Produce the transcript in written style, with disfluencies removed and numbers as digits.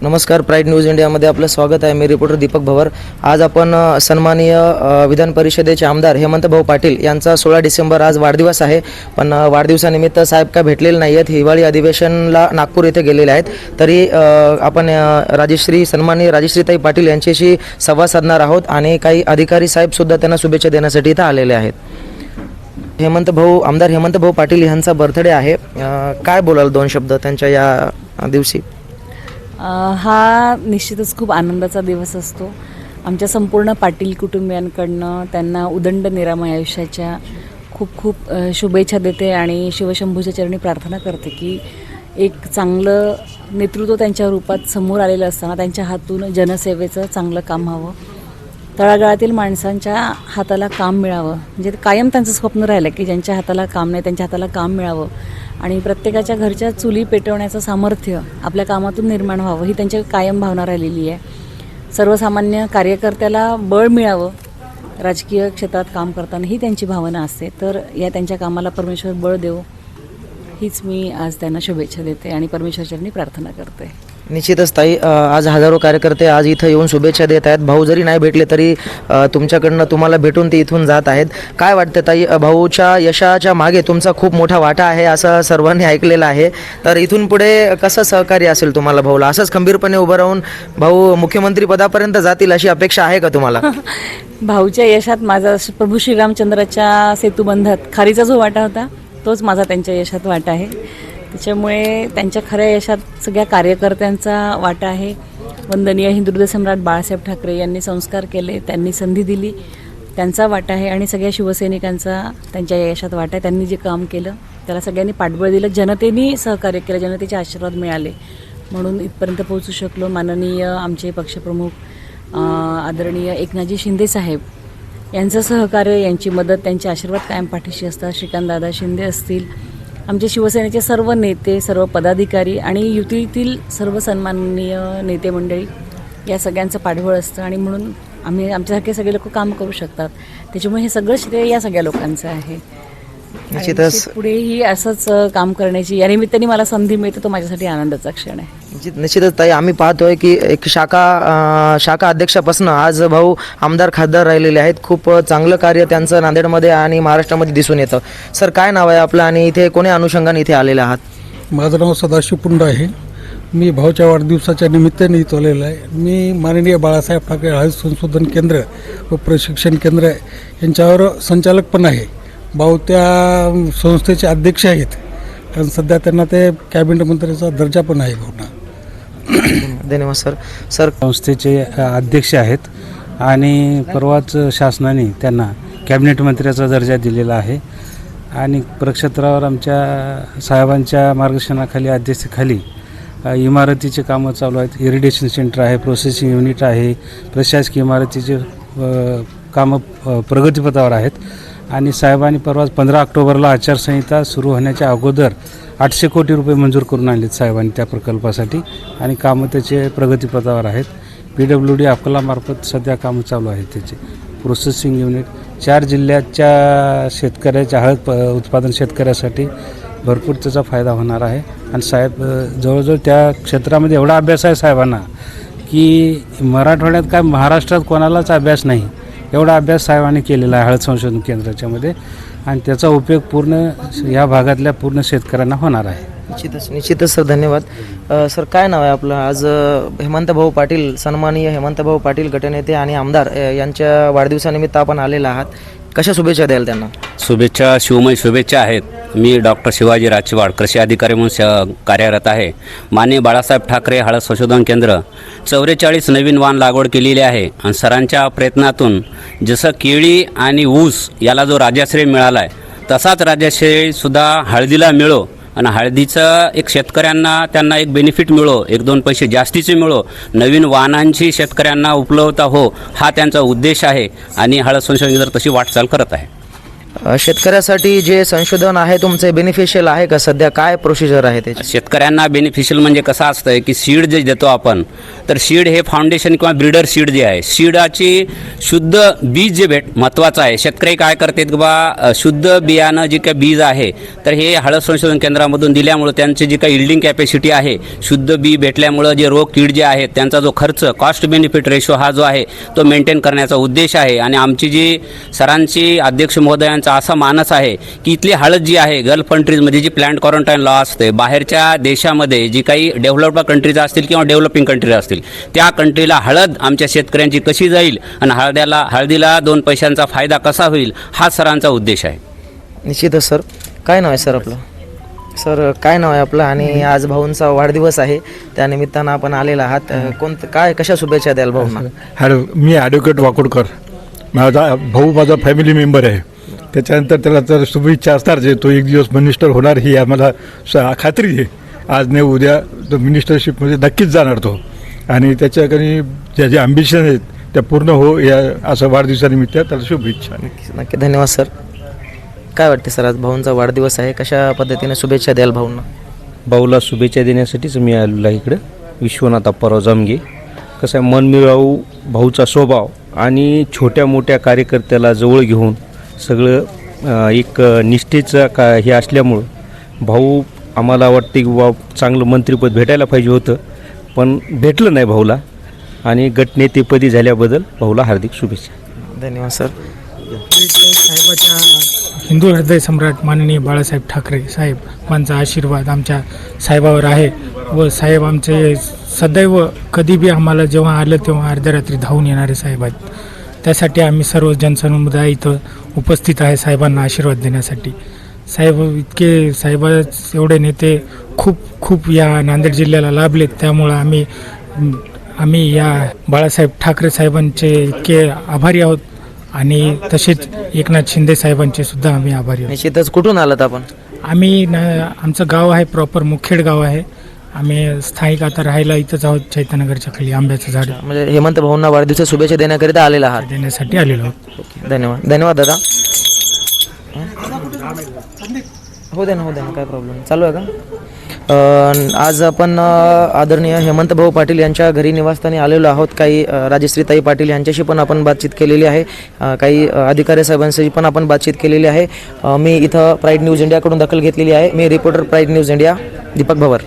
नमस्कार, pride news इंडियामध्ये आपलं स्वागत आहे. मी रिपोर्टर दीपक भवर. आज आपण सन्माननीय विधान परिषदेचे आमदार हेमंत भाऊ पाटील यांचा 16 डिसेंबर आज वाढदिवस आहे. पण वाढदिवसानिमित्त साहेब काय भेटलेले नाही आहेत. हिवाळी अधिवेशनला नागपूर येथे गेलेले आहेत. तरी आपण सन्माननीय राजश्रीताई पाटील यांच्याशी संवाद साधणार आहोत आणि काही अधिकारी साहेबसुद्धा त्यांना शुभेच्छा देण्यासाठी इथं आलेले आहेत. आमदार हेमंत भाऊ पाटील यांचा बर्थडे आहे. काय बोलाल 2 शब्द त्यांच्या या दिवशी? हा निश्चितच खूप आनंदाचा दिवस असतो. आमच्या संपूर्ण पाटील कुटुंबियांकडनं त्यांना उदंड निरामय आयुष्याच्या खूप खूप शुभेच्छा देते आणि शिवशंभूच्या चरणी प्रार्थना करते की एक चांगलं नेतृत्व त्यांच्या रूपात समोर आलेलं असताना त्यांच्या हातून जनसेवेचं चांगलं काम व्हावं, तळागाळातील माणसांच्या हाताला काम मिळावं. म्हणजे कायम त्यांचं स्वप्न राहिलं की ज्यांच्या हाताला काम नाही त्यांच्या हाताला काम मिळावं आणि प्रत्येकाच्या घरच्या चुली पेटवण्याचं सामर्थ्य आपल्या कामातून निर्माण व्हावं ही त्यांची कायम भावना राहिलेली आहे. सर्वसामान्य कार्यकर्त्याला बळ मिळावं राजकीय क्षेत्रात काम करताना ही त्यांची भावना असते. तर या त्यांच्या कामाला परमेश्वर बळ देवो हीच मी आज त्यांना शुभेच्छा देते आणि परमेश्वरचरणी प्रार्थना करते. निश्चितच ताई, आज हजारो कार्यकर्ते आज इथं येऊन शुभेच्छा देत आहेत. भाऊ जरी नाही भेटले तरी तुमच्याकडनं तुम्हाला भेटून ते इथून जात आहेत. काय वाटतं ताई, भाऊच्या यशाच्या मागे तुमचा खूप मोठा वाटा आहे असं सर्वांनी ऐकलेलं आहे. तर इथून पुढे कसं सहकार्य असेल तुम्हाला भाऊला? असंच खंबीरपणे उभं राहून भाऊ मुख्यमंत्री पदापर्यंत जातील अशी अपेक्षा आहे का तुम्हाला? भाऊच्या यशात माझा प्रभू श्रीरामचंद्राच्या सेतुबंधात खारीचा जो वाटा होता तोच माझा त्यांच्या यशात वाटा आहे. त्याच्यामुळे त्यांच्या खऱ्या यशात सगळ्या कार्यकर्त्यांचा वाटा आहे. वंदनीय हिंदुहृदय सम्राट बाळासाहेब ठाकरे यांनी संस्कार केले, त्यांनी संधी दिली, त्यांचा वाटा आहे आणि सगळ्या शिवसैनिकांचा त्यांच्या यशात वाटा आहे. त्यांनी जे काम केलं त्याला सगळ्यांनी पाठबळ दिलं, जनतेने सहकार्य केलं, जनतेचे आशीर्वाद मिळाले म्हणून इथपर्यंत पोहोचू शकलो. माननीय आमचे पक्षप्रमुख आदरणीय एकनाथजी शिंदे साहेब यांचं सहकार्य, यांची मदत, त्यांचे आशीर्वाद कायम पाठीशी असतात. श्रीकांतदादा शिंदे असतील, आमचे शिवसेनेचे सर्व नेते, सर्व पदाधिकारी आणि युतीतील सर्व सन्माननीय नेते मंडळी या सगळ्यांचं पाठबळ असतं आणि म्हणून आम्ही आमच्यासारखे सगळे लोक काम करू शकतात. त्याच्यामुळे हे सगळं श्रेय या सगळ्या लोकांचं आहे. निश्चितच पुढेही असंच काम करण्याची या निमित्ताने मला संधी मिळते, तो माझ्यासाठी आनंदाचा क्षण आहे. निश्चितच ताई, आम्ही पाहतोय की एक शाखा अध्यक्षापासून आज भाऊ आमदार खासदार राहिलेले आहेत. खूप चांगलं कार्य त्यांचं नांदेडमध्ये आणि महाराष्ट्रामध्ये दिसून येतं. सर, काय नाव आहे आपलं आणि इथे कोण्या अनुषंगाने इथे आलेले आहात? माझं नाव सदाशिव पुंड आहे. मी भाऊच्या वाढदिवसाच्या निमित्ताने इथं आलेलो आहे. मी माननीय बाळासाहेब ठाकरे हळद संशोधन केंद्र व प्रशिक्षण केंद्र यांच्यावर संचालक पण आहे. भाऊ त्या संस्थेचे अध्यक्ष आहेत, कारण सध्या त्यांना ते कॅबिनेट मंत्र्याचा दर्जा पण आहे. भाऊंना धन्यवाद सर. संस्थेचे अध्यक्ष आहेत आणि परवाच शासनाने त्यांना कॅबिनेट मंत्र्याचा दर्जा दिलेला आहे आणि प्रक्षेत्रावर आमच्या साहेबांच्या मार्गदर्शनाखाली अध्यक्षतेखाली इमारतीचे कामं चालू आहेत. इरिगेशन सेंटर आहे, प्रोसेसिंग युनिट आहे, प्रशासकीय इमारतीचे कामं प्रगतीपथावर आहेत आणि साहेबांनी परवा 15 ऑक्टोबरला आचारसंहिता सुरू होण्याच्या अगोदर 800 कोटी रुपये मंजूर करून आणलेत साहेबांनी त्या प्रकल्पासाठी आणि कामं त्याचे प्रगतीपथावर आहेत. PWD अकोलामार्फत सध्या कामं चालू आहेत. त्याचे प्रोसेसिंग युनिट 4 जिल्ह्याच्या शेतकऱ्याच्या हळद उत्पादन शेतकऱ्यासाठी भरपूर त्याचा फायदा होणार आहे आणि साहेब जवळजवळ त्या क्षेत्रामध्ये एवढा अभ्यास आहे साहेबांना की मराठवाड्यात काय महाराष्ट्रात कोणालाच अभ्यास नाही, एवढा अभ्यास साहेबांनी केलेला आहे हळद संशोधन केंद्राच्यामध्ये आणि त्याचा उपयोग पूर्ण या भागातल्या पूर्ण शेतकऱ्यांना होणार आहे. निश्चितच सर, धन्यवाद. सर, काय नाव आहे आपलं? आज हेमंत भाऊ पाटील, सन्माननीय हेमंत भाऊ पाटील गटनेते आणि आमदार यांच्या वाढदिवसानिमित्त आपण आलेला आहात. कशा शुभेच्छा द्याल त्यांना? शुभेच्छा, शिवमय शुभेच्छा आहेत. मी डॉक्टर शिवाजी राजवाड, कृषी अधिकारी म्हणून कार्यरत आहे. माननीय बाळासाहेब ठाकरे हळद संशोधन केंद्र 44 नवीन वाण लागवड केलेली आहे आणि सरांच्या प्रयत्नातून जसं केळी आणि ऊस याला जो राजाश्रय मिळाला आहे तसाच राजाश्रयसुद्धा हळदीला मिळो आणि हळदीचं एक शेतकऱ्यांना त्यांना एक बेनिफिट मिळो, 1-2 पैसे जास्तीचे मिळो, नवीन वाहनांची शेतकऱ्यांना उपलब्धता हो, हा त्यांचा उद्देश आहे आणि हळद संशोधन केंद्र तशी वाटचाल करत आहे. शेतकऱ्यासाठी जे संशोधन आहे तुमचे बेनिफिशियल आहे का? सध्या काय प्रोसिजर आहे त्याची? शेतकऱ्यांना बेनिफिशियल म्हणजे कसं असतं की सीड जे देतो आपण, तर सीड हे फाउंडेशन किंवा ब्रीडर सीड जे आहे, सीडाची शुद्ध बीज जे महत्त्वाचं आहे. शेतकरी काय करतात की बा शुद्ध बियाणं जे काही बीज आहे तर हे हळद संशोधन केंद्रामधून दिल्यामुळं त्यांची जी काही इल्डिंग कॅपॅसिटी आहे, शुद्ध बी भेटल्यामुळं जे रोग कीड जे आहेत त्यांचा जो खर्च कॉस्ट बेनिफिट रेशो हा जो आहे तो मेंटेन करण्याचा उद्देश आहे. आणि आमची जी सरांची अध्यक्ष महोदयांचा असा मानस आहे की इथली हळद जी आहे गल्फ कंट्रीजमध्ये जी प्लांट क्वारंटाईन लॉ असते, बाहेरच्या देशामध्ये जी काही डेव्हलप्ड कंट्रीज असतील किंवा डेव्हलपिंग कंट्रीज असतील त्या कंट्रीला हळद आमच्या शेतकऱ्यांची कशी जाईल आणि हळदीला 2 पैशांचा फायदा कसा होईल हा सरांचा उद्देश आहे. निश्चितच सर. काय नाव आहे सर आपलं? सर काय नाव आहे आपलं? आणि आज भाऊंचा वाढदिवस आहे, त्यानिमित्तानं आपण आलेला आहात. कशा शुभेच्छा द्याल भाऊंना? हॅलो, मी ॲडव्होकेट वाकोडकर. माझा भाऊ माझा फॅमिली मेंबर आहे. त्याच्यानंतर त्याला तर शुभेच्छा असणार जे तो एक दिवस मिनिस्टर होणार ही आम्हाला खात्री आहे. आज नाही उद्या तो मिनिस्टरशिपमध्ये नक्कीच जाणार तो. आणि त्याच्याकडे ज्या ज्या ॲम्बिशन आहेत त्या पूर्ण हो या असं वाढदिवसानिमित्त त्याला शुभेच्छा. नक्की धन्यवाद सर. काय वाटते सर, आज भाऊंचा वाढदिवस आहे, कशा पद्धतीने शुभेच्छा द्याल भाऊंना? भाऊला शुभेच्छा देण्यासाठीच मी आलेलो आहे इकडं. विश्वनाथ अप्पाराव जामगे. कसं आहे, मनमिळावू भाऊचा स्वभाव आणि छोट्या मोठ्या कार्यकर्त्याला जवळ घेऊन सगळं एक निष्ठेचं हे असल्यामुळं भाऊ आम्हाला वाटते की बा चांगलं मंत्रिपद भेटायला पाहिजे होतं, पण भेटलं नाही भाऊला. आणि गटनेतेपदी झाल्याबद्दल भाऊला हार्दिक शुभेच्छा. धन्यवाद सर. साहेबाच्या हिंदू हृदय सम्राट माननीय बाळासाहेब ठाकरे साहेबांचा आशीर्वाद आमच्या साहेबावर आहे व साहेब आमचे सदैव कधी बी आम्हाला जेव्हा आलं तेव्हा अर्ध्या रात्री धावून येणारे साहेब आहेत. त्यासाठी आम्ही सर्व जनसमुदाय इथं उपस्थित आहे साहेबांना आशीर्वाद देण्यासाठी. साहेब साहेब एवढे नेते खूप या नांदेड जिल्ह्याला लाभलेत. त्यामुळं आम्ही या बाळासाहेब ठाकरे साहेबांचे इतके आभारी आहोत आणि तसेच एकनाथ शिंदे साहेबांचे सुद्धा आम्ही आभारी आहोत. निश्चितच. कुठून आलात आपण? आमचं गाव आहे प्रॉपर मुखेड गाव आहे. आम्ही स्थायिक आता राहायला इथंच आहोत, चैतन्यनगरच्या खाली आंब्याचं झाड. म्हणजे हेमंत भाऊंना वाढदिवसाच्या शुभेच्छा देण्याकरिता आलेला आहात? देण्यासाठी आलेलो आहोत. धन्यवाद दादा. हो दे ना काय प्रॉब्लेम चालू आहे का? आज आपण आदरणीय हेमंत भाऊ पाटील यांच्या घरी निवासस्थानी आलेलो आहोत. काही राजश्रीताई पाटील यांच्याशी पण आपण बातचीत केलेली आहे, काही अधिकारी साहेबांशी पण आपण बातचीत केलेली आहे. मी इथं प्राईड न्यूज इंडियाकडून दखल घेतलेली आहे. मी reporter pride news India Deepak भवर.